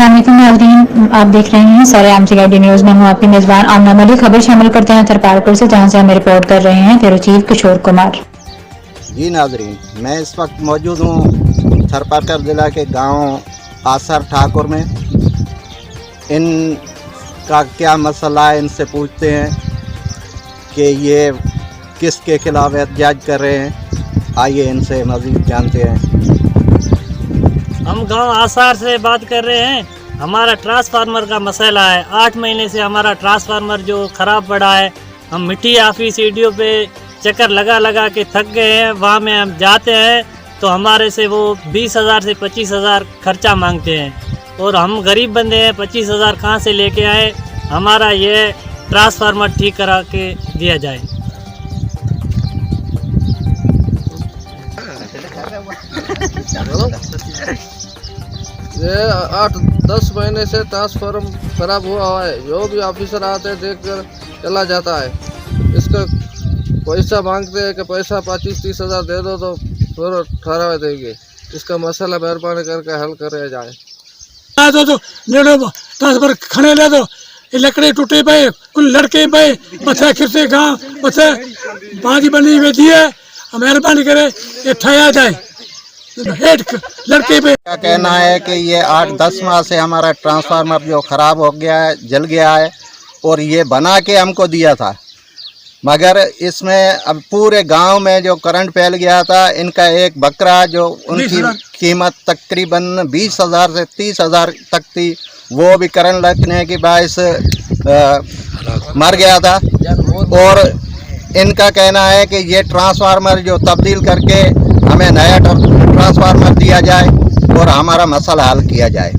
अस्सलाम वालेकुम नाज़रीन, आप देख रहे हैं सारे आम सिगाडी न्यूज़ में हूँ आपकी मेज़बान आमना मलिक। खबर शामिल करते हैं थरपारपुर से, जहाँ से हमें रिपोर्ट कर रहे हैं ब्यूरो चीफ किशोर कुमार। जी नाज़रीन, मैं इस वक्त मौजूद हूँ थरपारकर ज़िला के गांव आसर ठाकुर में। इनका क्या मसला है, इनसे पूछते हैं कि ये किसके खिलाफ एहतजाज कर रहे हैं। आइए इनसे मज़ीद जानते हैं। हम गांव आसार से बात कर रहे हैं। हमारा ट्रांसफार्मर का मसला है। 8 महीने से हमारा ट्रांसफार्मर जो ख़राब पड़ा है। हम मिट्टी ऑफिस सीडीओ पे चक्कर लगा लगा के थक गए हैं। वहाँ में हम जाते हैं तो हमारे से वो 20,000 से 25,000 खर्चा मांगते हैं और हम गरीब बंदे हैं। 25,000 कहाँ से लेके आए। हमारा ये ट्रांसफार्मर ठीक करा के दिया जाए। ये 8-10 महीने से ट्रांसफार्मर खराब हुआ है। जो भी ऑफिसर आते हैं देख कर चला जाता है। इसका पैसा मांगते हैं कि पैसा 25-30 हज़ार दे दो तो फिर ठहरा देंगे। इसका मसला मेहरबानी करके हल करे जाए। तो ट्रांसफर खड़े ले दो, लकड़ी टूटे पे कुल लड़के पे पत्थर खिरसे गाँव पत्थर बाजी बनी हुई दिए। मेहरबानी करे ये ठहरा जाए। लड़के पे क्या कहना है कि ये 8-10 माह से हमारा ट्रांसफार्मर जो ख़राब हो गया है, जल गया है और ये बना के हमको दिया था, मगर इसमें अब पूरे गांव में जो करंट फैल गया था। इनका एक बकरा जो उनकी कीमत तकरीबन 20,000 से 30,000 तक थी, वो भी करंट लगने की बायस मर गया था। और इनका कहना है कि ये ट्रांसफार्मर जो तब्दील करके हमें नया ट्रांसफार्मर दिया जाए और हमारा मसला हल किया जाए।